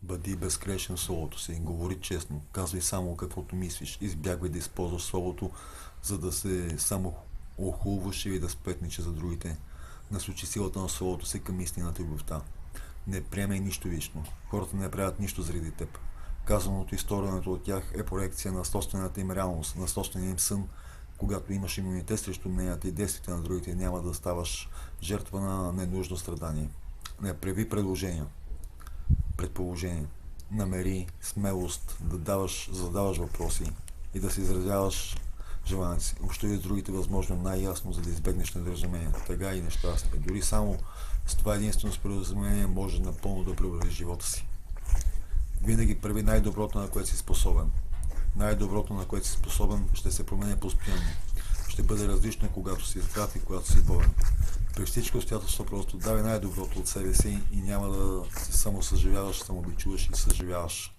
Бъди безгрешен в словото си, говори честно, казвай само каквото мислиш, избягвай да използваш словото, за да се само охулваш или да сплетниче за другите. Насочи силата на словото си към истината и любовта. Не приемай нищо лично. Хората не правят нищо заради теб. Казаното и сторенето от тях е проекция на собствената им реалност, на собствения им сън. Когато имаш имунитет срещу мненията и действията на другите, няма да ставаш жертва на ненужно страдание. Не прави предложения, предположение. Намери смелост да задаваш въпроси и да се изразяваш желанието си. Общувай с другите възможно най-ясно, за да избегнеш недоразумения, тъга и нещастие. Дори само с това единствено споразумение може напълно да преобрази живота си. Винаги прави най-доброто, на което си способен. Най-доброто, на което си способен, ще се променя постоянно. Ще бъде различно, когато си здрав и когато си болен. При всички обстоятелства просто давай най-доброто от себе си и няма да се самосъживяваш, самобичуваш и съживяваш.